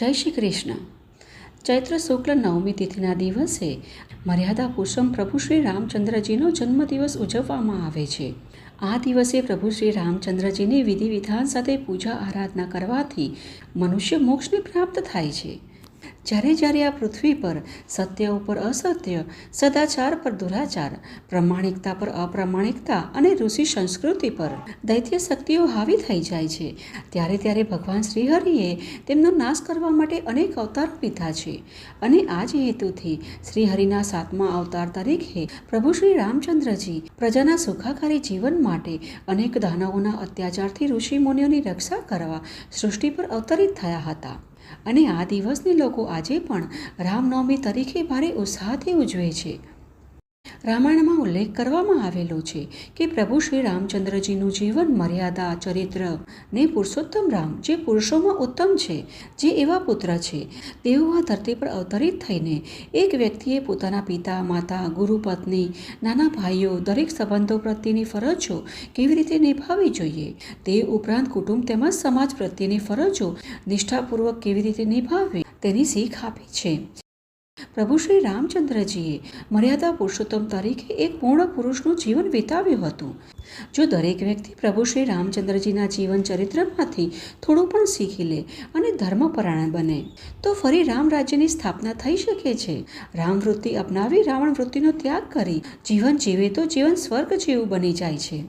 જય શ્રી કૃષ્ણ. ચૈત્ર શુક્લ નવમી તિથિના દિવસે મર્યાદા પુરુષોત્તમ પ્રભુ શ્રી રામચંદ્રજીનો જન્મદિવસ ઉજવવામાં આવે છે. આ દિવસે પ્રભુ શ્રી રામચંદ્રજીની વિધિ વિધાન સાથે પૂજા આરાધના કરવાથી મનુષ્ય મોક્ષને પ્રાપ્ત થાય છે. જ્યારે જ્યારે આ પૃથ્વી પર સત્ય ઉપર અસત્ય, સદાચાર પર દુરાચાર, પ્રમાણિકતા પર અપ્રામાણિકતા અને ઋષિ સંસ્કૃતિ પર દૈત્ય શક્તિઓ હાવી થઈ જાય છે, ત્યારે ત્યારે ભગવાન શ્રીહરિએ તેમનો નાશ કરવા માટે અનેક અવતારો લીધા છે. અને આ જ હેતુથી શ્રીહરિના 7મા અવતાર તરીકે પ્રભુ શ્રી રામચંદ્રજી પ્રજાના સુખાકારી જીવન માટે અનેક દાનવોના અત્યાચારથી ઋષિમુનિઓની રક્ષા કરવા સૃષ્ટિ પર અવતરિત થયા હતા. અને આ દિવસને લોકો આજે પણ રામનવમી તરીકે ભારે ઉત્સાહથી ઉજવે છે. રામાયણમાં ઉલ્લેખ કરવામાં આવેલો છે કે પ્રભુ શ્રી રામચંદ્રજીનું જીવન મર્યાદા, ચરિત્ર ને પુરુષોત્તમ રામ જે પુરુષોમાં ઉત્તમ છે, જે એવા પુત્ર છે તેઓ આ ધરતી પર અવતરિત થઈને એક વ્યક્તિએ પોતાના પિતા, માતા, ગુરુ, પત્ની, નાના ભાઈઓ દરેક સંબંધો પ્રત્યેની ફરજો કેવી રીતે નિભાવવી જોઈએ, તે ઉપરાંત કુટુંબ તેમજ સમાજ પ્રત્યેની ફરજો નિષ્ઠાપૂર્વક કેવી રીતે નિભાવવી તેની શીખ આપી છે. પ્રભુ શ્રી રામચંદ્રજીએ મર્યાદા પુરુષોત્તમ તરીકે એક પૂર્ણ પુરુષનું જીવન વિતાવ્યું હતું. જો દરેક વ્યક્તિ પ્રભુ શ્રી રામચંદ્રજીના જીવન ચરિત્રમાંથી થોડું પણ શીખી લે અને ધર્મપરાયણ બને તો ફરી રામ રાજ્યની સ્થાપના થઈ શકે છે. રામ વૃત્તિ અપનાવી રાવણ વૃત્તિનો ત્યાગ કરી જીવન જીવે તો જીવન સ્વર્ગ જેવું બની જાય છે.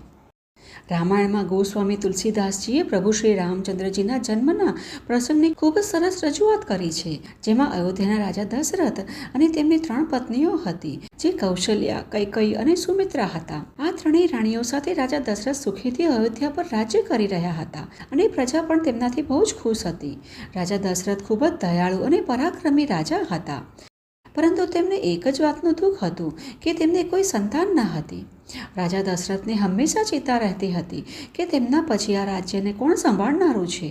રામાયણમાં ગોસ્વામી તુલસીદાસજીએ પ્રભુ શ્રી રામચંદ્રજીના જન્મના પ્રસંગની ખૂબ સરસ રજૂઆત કરી છે, જેમાં અયોધ્યાના રાજા દશરથ અને તેમની 3 પત્નીઓ હતી, જે કૌશલ્યા, કૈકેયી અને સુમિત્રા હતા. આ ત્રણેય રાણીઓ સાથે રાજા દશરથ સુખીથી અયોધ્યા પર રાજ્ય કરી રહ્યા હતા અને પ્રજા પણ તેમનાથી બહુ જ ખુશ હતી. રાજા દશરથ ખૂબ જ દયાળુ અને પરાક્રમી રાજા હતા, પરંતુ તેમને એક જ વાતનું દુઃખ હતું કે તેમને કોઈ સંતાન ન હતી. રાજા દશરથને હંમેશા ચિંતા રહેતી હતી કે તેમના પછી આ રાજ્યને કોણ સંભાળનારું છે.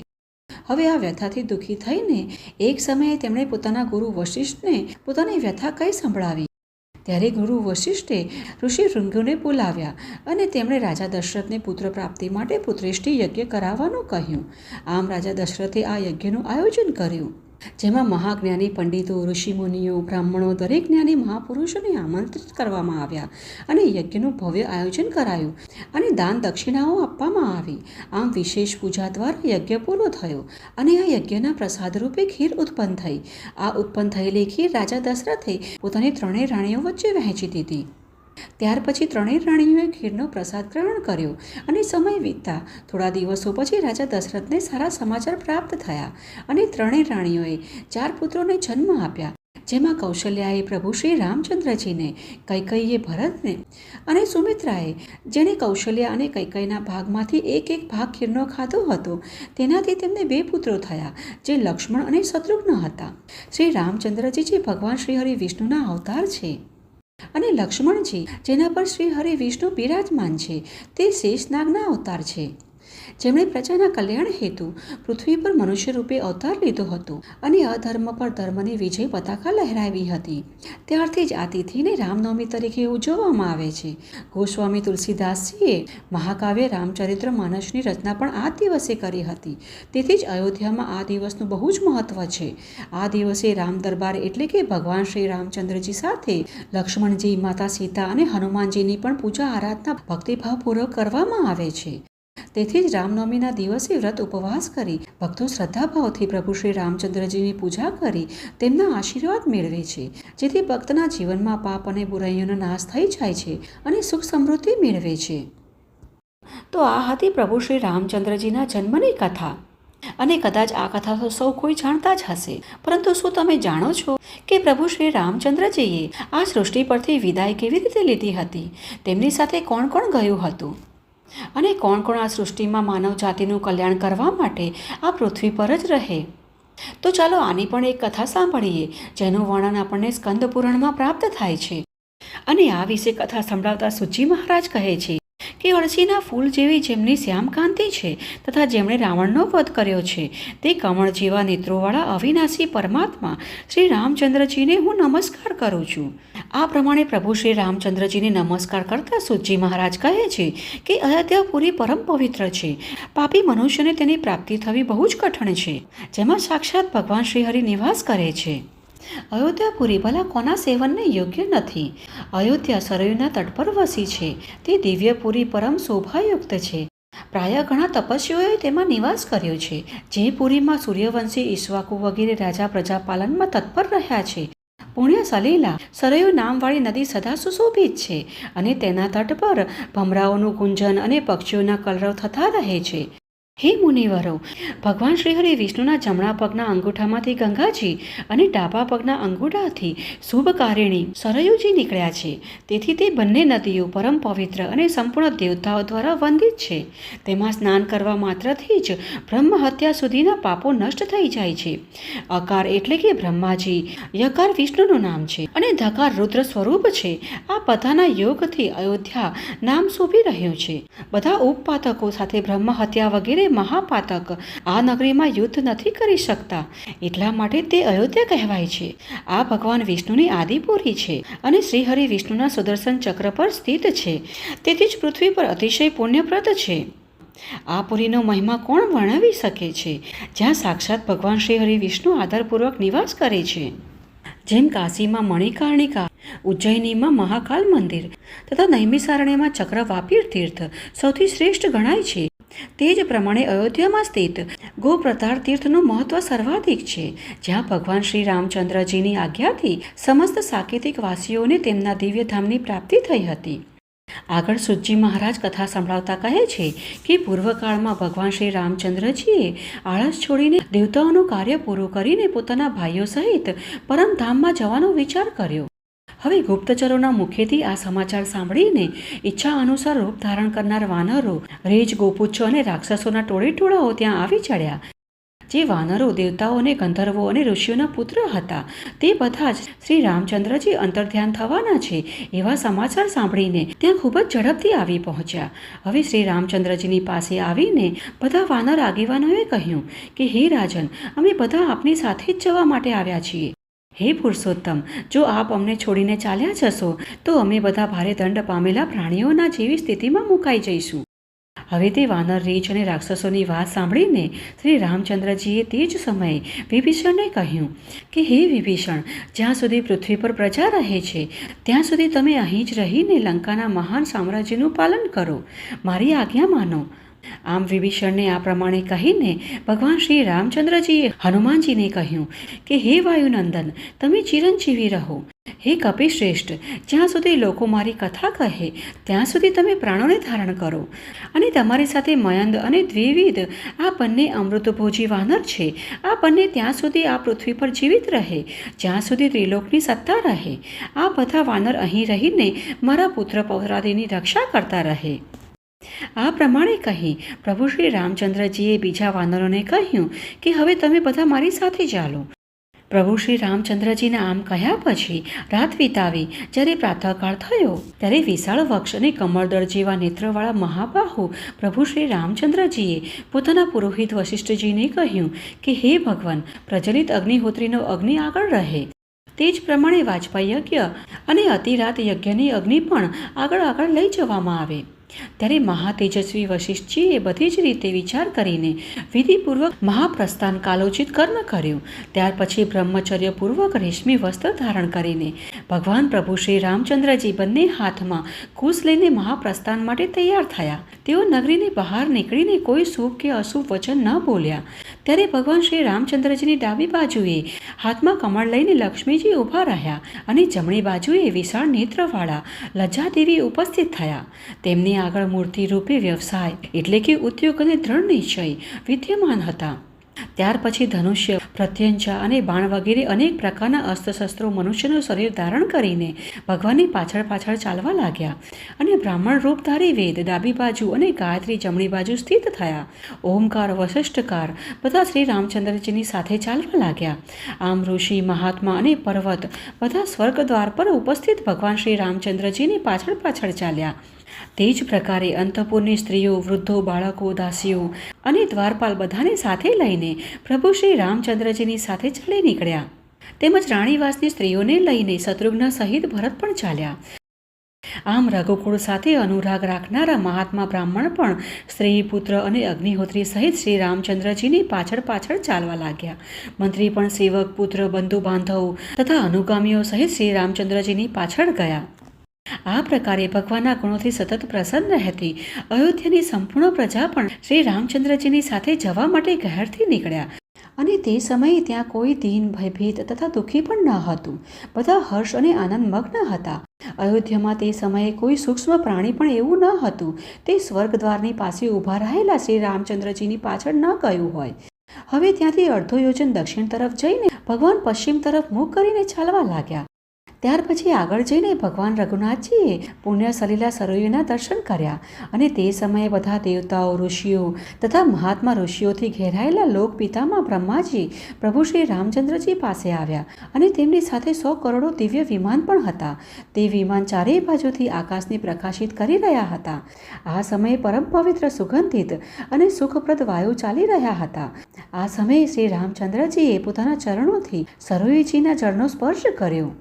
હવે આ વ્યથાથી દુઃખી થઈને એક સમયે તેમણે પોતાના ગુરુ વશિષ્ઠને પોતાની વ્યથા કઈ સંભળાવી. ત્યારે ગુરુ વશિષ્ઠે ઋષિ ભૃંગુને બોલાવ્યા અને તેમણે રાજા દશરથને પુત્ર પ્રાપ્તિ માટે પુત્રેષ્ટિ યજ્ઞ કરાવવાનું કહ્યું. આમ રાજા દશરથે આ યજ્ઞનું આયોજન કર્યું, જેમાં મહાજ્ઞાની પંડિતો, ઋષિમુનિઓ, બ્રાહ્મણો, દરેક જ્ઞાની મહાપુરુષોને આમંત્રિત કરવામાં આવ્યા અને યજ્ઞનું ભવ્ય આયોજન કરાયું અને દાન દક્ષિણાઓ આપવામાં આવી. આમ વિશેષ પૂજા દ્વારા યજ્ઞ પૂરો થયો અને આ યજ્ઞના પ્રસાદ રૂપે ખીર ઉત્પન્ન થઈ. આ ઉત્પન્ન થયેલી ખીર રાજા દશરથે પોતાની 3 રાણીઓ વચ્ચે વહેંચી દીધી. ત્યાર પછી 3 રાણીઓએ ખીરનો પ્રસાદ ગ્રહણ કર્યો અને સમય વીતતા થોડા દિવસો પછી રાજા દશરથને સારા સમાચાર પ્રાપ્ત થયા અને 3 રાણીઓએ 4 પુત્રોને જન્મ આપ્યા, જેમાં કૌશલ્યાએ પ્રભુ શ્રી રામચંદ્રજીને, કૈકેયીએ ભરતને અને સુમિત્રાએ, જેણે કૌશલ્યા અને કૈકેયીના ભાગમાંથી એક ભાગ ખીરનો ખાધો હતો, તેનાથી તેમને 2 પુત્રો થયા, જે લક્ષ્મણ અને શત્રુઘ્ન હતા. શ્રી રામચંદ્રજી જે ભગવાન શ્રીહરિ વિષ્ણુના અવતાર છે અને લક્ષ્મણજી જેના પર શ્રી હરિ વિષ્ણુ બિરાજમાન છે, તે શેષનાગના અવતાર છે, જેમણે પ્રજાના કલ્યાણ હેતુ પૃથ્વી પર મનુષ્ય રૂપે અવતાર લીધો હતો અને અધર્મ પર ધર્મની વિજય પતાકા લહેરાવી હતી. ત્યારથી જ આ તિથિને રામનવમી તરીકે ઉજવવામાં આવે છે. ગોસ્વામી તુલસીદાસજીએ મહાકાવ્ય રામચરિત્ર માનસની રચના પણ આ દિવસે કરી હતી. તેથી જ અયોધ્યામાં આ દિવસનું બહુ જ મહત્વ છે. આ દિવસે રામ દરબાર એટલે કે ભગવાન શ્રી રામચંદ્રજી સાથે લક્ષ્મણજી, માતા સીતા અને હનુમાનજીની પણ પૂજા આરાધના ભક્તિભાવપૂર્વક કરવામાં આવે છે. તેથી જ રામનવમીના દિવસે વ્રત ઉપવાસ કરી ભક્તો શ્રદ્ધાભાવથી પ્રભુ શ્રી રામચંદ્રજીની પૂજા કરી તેમના આશીર્વાદ મેળવે છે, જેથી ભક્તના જીવનમાં પાપ અને બુરાઈઓનો નાશ થઈ જાય છે અને સુખ સમૃદ્ધિ મેળવે છે. તો આ હતી પ્રભુ શ્રી રામચંદ્રજીના જન્મની કથા. અને કદાચ આ કથા તો સૌ કોઈ જાણતા જ હશે, પરંતુ શું તમે જાણો છો કે પ્રભુ શ્રી રામચંદ્રજીએ આ સૃષ્ટિ પરથી વિદાય કેવી રીતે લીધી હતી? તેમની સાથે કોણ કોણ ગયું હતું અને કોણ કોણ આ સૃષ્ટિમાં માનવ જાતિનું કલ્યાણ કરવા માટે આ પૃથ્વી પર જ રહે? તો ચાલો આની પણ એક કથા સાંભળીએ, જેનું વર્ણન આપણને સ્કંદ પુરાણમાં પ્રાપ્ત થાય છે. અને આ વિશે કથા સંભળાવતા સુજી મહારાજ કહે છે કે અળસીના ફૂલ જેવી જેમની શ્યામકાંતિ છે તથા જેમણે રાવણનો વધ કર્યો છે તે કમળ જેવા નેત્રોવાળા અવિનાશી પરમાત્મા શ્રી રામચંદ્રજીને હું નમસ્કાર કરું છું. આ પ્રમાણે પ્રભુ શ્રી રામચંદ્રજીને નમસ્કાર કરતા સૂતજી મહારાજ કહે છે કે અયોધ્યાપુરી પરમ પવિત્ર છે. પાપી મનુષ્યને તેની પ્રાપ્તિ થવી બહુ જ કઠણ છે, જેમાં સાક્ષાત ભગવાન શ્રી હરિ નિવાસ કરે છે. અયોધ્યાપુરી ભલા કોના સેવનને યોગ્ય નથી. અયોધ્યા સરયુના તટ પર વસી છે. તે દિવ્યપુરી પરમ શોભાયુક્ત છે. પ્રાય ઘણા તપસ્વીઓએ તેમાં નિવાસ કર્યો છે. જે પુરીમાં સૂર્યવંશી ઈક્ષ્વાકુ વગેરે રાજા પ્રજાપાલનમાં તત્પર રહ્યા છે. પુણ્ય સલીલા સરયુ નામવાળી નદી સદા સુશોભિત છે અને તેના તટ પર ભમરાઓનું ગુંજન અને પક્ષીઓના કલરવ થતા રહે છે. હે મુનિવરો, ભગવાન શ્રી હરિ વિષ્ણુના જમણા પગના અંગૂઠામાંથી ગંગાજી અને ડાબા પગના અંગૂઠાથી શુભકારિણી સરયુજી નીકળ્યા છે. તેથી તે બંને નદીઓ પરમ પવિત્ર અને સંપૂર્ણ દેવતાઓ દ્વારા વંદિત છે. તેમાં સ્નાન કરવા માત્રથી જ બ્રહ્મ હત્યા સુધીના પાપો નષ્ટ થઈ જાય છે. અકાર એટલે કે બ્રહ્માજી, યકાર વિષ્ણુનું નામ છે અને ધકાર રુદ્ર સ્વરૂપ છે. આ બધાના યોગથી અયોધ્યા નામ શોભી રહ્યું છે. બધા ઉપપાતકો સાથે બ્રહ્મ હત્યા વગેરે મહાપાતક આ નગરીમાં યુદ્ધ નથી કરી શકતા. એટલા માટે તે અયોધ્યા કહેવાય છે. આ ભગવાન વિષ્ણુની આદિપુરી છે અને શ્રીહરિ વિષ્ણુના સુદર્શન ચક્ર પર સ્થિત છે. તેથી જ પૃથ્વી પર અતિશય પુણ્યપ્રદ છે. આ પુરીનો મહિમા કોણ વર્ણવી શકે છે, જ્યાં સાક્ષાત ભગવાન શ્રી હરિ વિષ્ણુ આદરપૂર્વક નિવાસ કરે છે. જેમ કાશીમાં મણિકર્ણિકા, ઉજ્જૈનીમાં મહાકાલ મંદિર તથા નૈમિષારણ્યમાં ચક્રવાપી તીર્થ સૌથી શ્રેષ્ઠ ગણાય છે, તે જ પ્રમાણે અયોધ્યામાં સ્થિત ગોપ્રતાર તીર્થનું મહત્વ સર્વાધિક છે, જ્યાં ભગવાન શ્રી રામચંદ્રજીની આજ્ઞાથી સમસ્ત સાકેતિક વાસીઓને તેમના દિવ્યધામની પ્રાપ્તિ થઈ હતી. આગળ સૂતજી મહારાજ કથા સંભળાવતા કહે છે કે પૂર્વકાળમાં ભગવાન શ્રી રામચંદ્રજીએ આળસ છોડીને દેવતાઓનું કાર્ય પૂરું કરીને પોતાના ભાઈઓ સહિત પરમધામમાં જવાનો વિચાર કર્યો. હવે ગુપ્તચરોના મુખેથી આ સમાચાર સાંભળીને ઈચ્છા અનુસાર રૂપ ધારણ કરનાર વાનરો, રેજ, ગોપુચ્છો અને રાક્ષસોના ટોળેટોળાઓ ત્યાં આવી ચડ્યા. જે વાનરો દેવતાઓ અને ગંધર્વો અને ઋષિઓના પુત્ર હતા, તે બધા જ શ્રી રામચંદ્રજી અંતર્ધ્યાન થવાના છે એવા સમાચાર સાંભળીને ત્યાં ખૂબ જ ઝડપથી આવી પહોંચ્યા. હવે શ્રી રામચંદ્રજીની પાસે આવીને બધા વાનર આગેવાનોએ કહ્યું કે હે રાજન, અમે બધા આપની સાથે જ જવા માટે આવ્યા છીએ. હે પુરુષોત્તમ, જો આપ અમને છોડીને ચાલ્યા જશો તો અમે બધા ભારે દંડ પામેલા પ્રાણીઓના જેવી સ્થિતિમાં મુકાઈ જઈશું. હવે તે વાનર, રીછ અને રાક્ષસોની વાત સાંભળીને શ્રી રામચંદ્રજીએ તે જ સમયે વિભીષણને કહ્યું કે હે વિભીષણ, જ્યાં સુધી પૃથ્વી પર પ્રજા રહે છે ત્યાં સુધી તમે અહીં જ રહીને લંકાના મહાન સામ્રાજ્યનું પાલન કરો. મારી આજ્ઞા માનો. આમ વિભીષણને આ પ્રમાણે કહીને ભગવાન શ્રી રામચંદ્રજીએ હનુમાનજીને કહ્યું કે હે વાયુનંદન, તમે ચિરંજીવી રહો. હે કપિશ્રેષ્ઠ, જ્યાં સુધી લોકો મારી કથા કહે ત્યાં સુધી તમે પ્રાણોને ધારણ કરો. અને તમારી સાથે મયંદ અને દ્વિવિધ આ બંને અમૃતભોજી વાનર છે. આ બંને ત્યાં સુધી આ પૃથ્વી પર જીવિત રહે જ્યાં સુધી ત્રિલોકની સત્તા રહે. આ બધા વાનર અહીં રહીને મારા પુત્ર પૌત્રાદિની રક્ષા કરતા રહે. આ પ્રમાણે કહી પ્રભુ શ્રી રામચંદ્રજીએ બીજા વાનરોને કહ્યું કે હવે તમે બધા મારી સાથે ચાલો. પ્રભુ શ્રી રામચંદ્રજીના આમ કહ્યા પછી રાત વિતાવી જ્યારે પ્રાતઃકાળ થયો ત્યારે વિશાળ વક્ષ અને કમળદળ જેવા નેત્રવાળા મહાબાહુ પ્રભુ શ્રી રામચંદ્રજીએ પોતાના પુરોહિત વશિષ્ઠજીને કહ્યું કે હે ભગવાન, પ્રજ્વલિત અગ્નિહોત્રીનો અગ્નિ આગળ રહે. તે જ પ્રમાણે વાજપાઈ યજ્ઞ અને અતિરાત યજ્ઞની અગ્નિ પણ આગળ લઈ જવામાં આવે. ત્યારે મહાતેજસ્વી વશિષ્ઠજીએ બધી જ રીતે વિચાર કરીને વિધિપૂર્વક મહાપ્રસ્થાન કાલોચિત કર્મ કર્યું. ત્યાર પછી બ્રહ્મચર્યપૂર્વક રેશમી વસ્ત્ર ધારણ કરીને ભગવાન પ્રભુ શ્રી રામચંદ્રજી બંને હાથમાં કુશ લઈને મહાપ્રસ્થાન માટે તૈયાર થયા. તેઓ નગરીની બહાર નીકળીને કોઈ શુભ કે અશુભ વચન ન બોલ્યા. ત્યારે ભગવાન શ્રી રામચંદ્રજીની ડાબી બાજુએ હાથમાં કમળ લઈને લક્ષ્મીજી ઊભા રહ્યા અને જમણી બાજુએ વિશાળ નેત્રવાળા લજ્જાદેવી ઉપસ્થિત થયા. તેમની આગળ મૂર્તિ રૂપે વ્યવસાય એટલે કે ઉદ્યોગ અને દ્રઢ નિશ્ચય વિદ્યમાન હતા. ત્યાર પછી ધનુષ્ય, પ્રત્યંચા અને બાણ વગેરે અનેક પ્રકારના અસ્ત્રશસ્ત્રો મનુષ્યનું શરીર ધારણ કરીને ભગવાનની પાછળ પાછળ ચાલવા લાગ્યા અને બ્રાહ્મણ રૂપધારી વેદ ડાબી બાજુ અને ગાયત્રી જમણી બાજુ સ્થિત થયા. ઓમકાર, વશિષ્ઠકાર બધા શ્રી રામચંદ્રજીની સાથે ચાલવા લાગ્યા. આમ ઋષિ, મહાત્મા અને પર્વત બધા સ્વર્ગ દ્વાર પર ઉપસ્થિત ભગવાન શ્રી રામચંદ્રજીની પાછળ પાછળ ચાલ્યા. તે જ પ્રકારે અંતઃપુરની સ્ત્રીઓ, વૃદ્ધો, બાળકો, દાસીઓ અને દ્વારપાલ બધાને સાથે લઈને પ્રભુ શ્રી રામચંદ્રજીની સાથે ચાલી નીકળ્યા. તેમજ રાણીવાસની સ્ત્રીઓને લઈને શત્રુઘ્ન સહિત ભરત પણ ચાલ્યા. આમ રઘુકુળ સાથે અનુરાગ રાખનારા મહાત્મા બ્રાહ્મણ પણ સ્ત્રી, પુત્ર અને અગ્નિહોત્રી સહિત શ્રી રામચંદ્રજીની પાછળ પાછળ ચાલવા લાગ્યા. મંત્રી પણ સેવક, પુત્ર, બંધુ બાંધવો તથા અનુગામીઓ સહિત શ્રી રામચંદ્રજીની પાછળ ગયા. આ પ્રકારે ભગવાનના ગુણોથી સતત પ્રસન્ન રહેતી અયોધ્યાની સંપૂર્ણ પ્રજા પણ શ્રી રામચંદ્રજીની સાથે જવા માટે ઘેરથી નીકળ્યા. અને તે સમયે ત્યાં કોઈ દીન, ભયભીત તથા દુઃખી પણ ન હતું. બધા હર્ષ અને આનંદ મગ્ન હતા. અયોધ્યામાં તે સમયે કોઈ સૂક્ષ્મ પ્રાણી પણ એવું ન હતું તે સ્વર્ગદ્વારની પાસે ઊભા રહેલા શ્રી રામચંદ્રજીની પાછળ ન ગયું હોય. હવે ત્યાંથી અડધો યોજન દક્ષિણ તરફ જઈને ભગવાન પશ્ચિમ તરફ મુખ કરીને ચાલવા લાગ્યા. ત્યાર પછી આગળ જઈને ભગવાન રઘુનાથજીએ પુણ્ય સલીલા સરોયુના દર્શન કર્યા. અને તે સમયે બધા દેવતાઓ, ઋષિઓ તથા મહાત્મા ઋષિઓથી ઘેરાયેલા લોક પિતામાં બ્રહ્માજી પ્રભુ શ્રી રામચંદ્રજી પાસે આવ્યા. અને તેમની સાથે 100 કરોડો દિવ્ય વિમાન પણ હતા. તે વિમાન ચારેય બાજુથી આકાશને પ્રકાશિત કરી રહ્યા હતા. આ સમયે પરમ પવિત્ર, સુગંધિત અને સુખપ્રદ વાયુ ચાલી રહ્યા હતા. આ સમયે શ્રી રામચંદ્રજીએ પોતાના ચરણોથી સરોયુજીના જળનો સ્પર્શ કર્યો.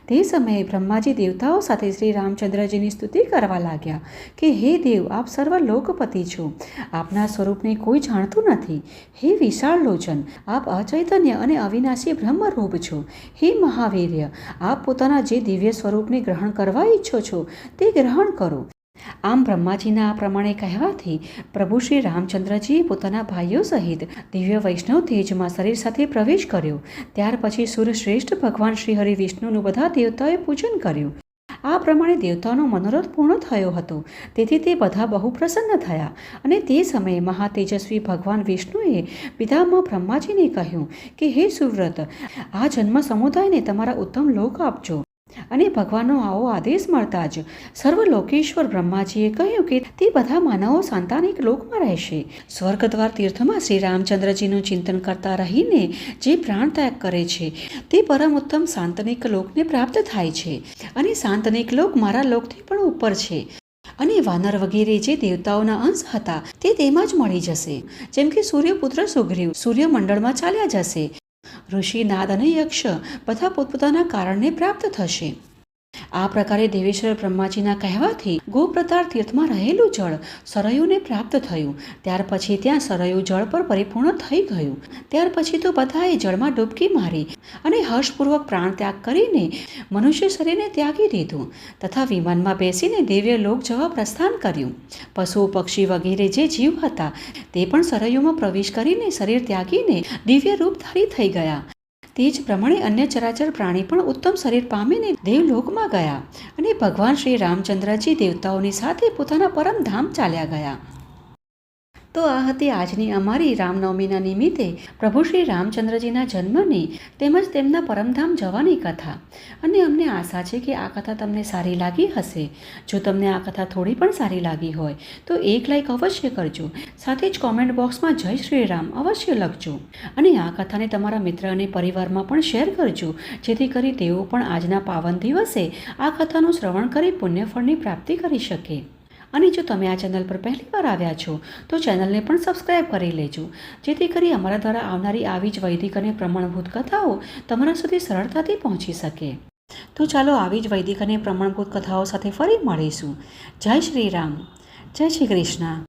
તે સમયે બ્રહ્માજી દેવતાઓ સાથે શ્રી રામચંદ્રજીની સ્તુતિ કરવા લાગ્યા કે હે દેવ, આપ સર્વ લોકપતિ છો. આપના સ્વરૂપને કોઈ જાણતું નથી. હે વિશાળ લોચન, આપ અચૈતન્ય અને અવિનાશી બ્રહ્મરૂપ છો. હે મહાવીર્ય, આપ પોતાના જે દિવ્ય સ્વરૂપને ગ્રહણ કરવા ઈચ્છો છો તે ગ્રહણ કરો. આમ બ્રહ્માજીના આ પ્રમાણે કહેવાથી પ્રભુ શ્રી રામચંદ્રજીએ પોતાના ભાઈઓ સહિત દિવ્ય વૈષ્ણવ તેજમાં શરીર સાથે પ્રવેશ કર્યો. ત્યાર પછી સૂર્યશ્રેષ્ઠ ભગવાન શ્રી હરિ વિષ્ણુનું બધા દેવતાઓએ પૂજન કર્યું. આ પ્રમાણે દેવતાઓનો મનોરથ પૂર્ણ થયો હતો. તેથી તે બધા બહુ પ્રસન્ન થયા. અને તે સમયે મહાતેજસ્વી ભગવાન વિષ્ણુએ પિતામહ બ્રહ્માજીને કહ્યું કે હે સુવ્રત, આ જન્મ સમુદાયને તમારા ઉત્તમ લોક આપજો. અને ભગવાનનો આવો આદેશ મળતા જ સર્વલોકેશ્વર બ્રહ્માજીએ કહ્યું કે તે બધા માનવો સાંતાનિક લોકમાં રહેશે. સ્વર્ગદ્વાર તીર્થમાં શ્રી રામચંદ્રજીનું ચિંતન કરતા રહીને જે પ્રાણ ત્યાગ કરે છે તે પરમ ઉત્તમ સાંતનિક લોકને પ્રાપ્ત થાય છે. અને સાંતનિક લોક મારા લોકથી પણ ઉપર છે. અને વાનર વગેરે જે દેવતાઓના અંશ હતા તે તેમાં જ મળી જશે. જેમ કે સૂર્યપુત્ર સુગ્રીવ સૂર્યમંડળમાં ચાલ્યા જશે. ઋષિ, નાદ અને યક્ષ બધા પોતપોતાના કારણને પ્રાપ્ત થશે. આ પ્રકારે દેવેશ્વર બ્રહ્માજીના કહેવાથી ગોપ્રતાર તીર્થમાં રહેલું જળ સરયુને પ્રાપ્ત થયું. ત્યાર પછી ત્યાં સરયુ જળ પર પરિપૂર્ણ થઈ ગયું. ત્યાર પછી તો બધાએ જળમાં ડૂબકી મારી અને હર્ષપૂર્વક પ્રાણ ત્યાગ કરીને મનુષ્ય શરીરને ત્યાગી દીધું તથા વિમાનમાં બેસીને દિવ્ય લોક જવા પ્રસ્થાન કર્યું. પશુ, પક્ષી વગેરે જે જીવ હતા તે પણ સરયુમાં પ્રવેશ કરીને શરીર ત્યાગીને દિવ્ય રૂપધારી થઈ ગયા. તે જ પ્રમાણે અન્ય ચરાચર પ્રાણી પણ ઉત્તમ શરીર પામીને દેવલોકમાં ગયા. અને ભગવાન શ્રી રામચંદ્રજી દેવતાઓની સાથે પોતાના પરમ ધામ ચાલ્યા ગયા. તો આ હતી આજની અમારી રામનવમીના નિમિત્તે પ્રભુ શ્રી રામચંદ્રજીના જન્મની તેમજ તેમના પરમધામ જવાની કથા. અને અમને આશા છે કે આ કથા તમને સારી લાગી હશે. જો તમને આ કથા થોડી પણ સારી લાગી હોય તો એક લાઈક અવશ્ય કરજો. સાથે જ કોમેન્ટ બોક્સમાં જય શ્રી રામ અવશ્ય લખજો. અને આ કથાને તમારા મિત્ર અને પરિવારમાં પણ શેર કરજો, જેથી કરી તેઓ પણ આજના પાવન દિવસે આ કથાનું શ્રવણ કરી પુણ્યફળની પ્રાપ્તિ કરી શકે. અને જો તમે આ ચેનલ પર પહેલી વાર આવ્યા છો તો ચેનલને પણ સબસ્ક્રાઈબ કરી લેજો, જેથી કરી અમારા દ્વારા આવનારી આવી જ વૈદિક અને પ્રમાણભૂત કથાઓ તમારા સુધી સરળતાથી પહોંચી શકે. તો ચાલો આવી જ વૈદિક અને પ્રમાણભૂત કથાઓ સાથે ફરી મળીશું. જય શ્રી રામ, જય શ્રી કૃષ્ણ.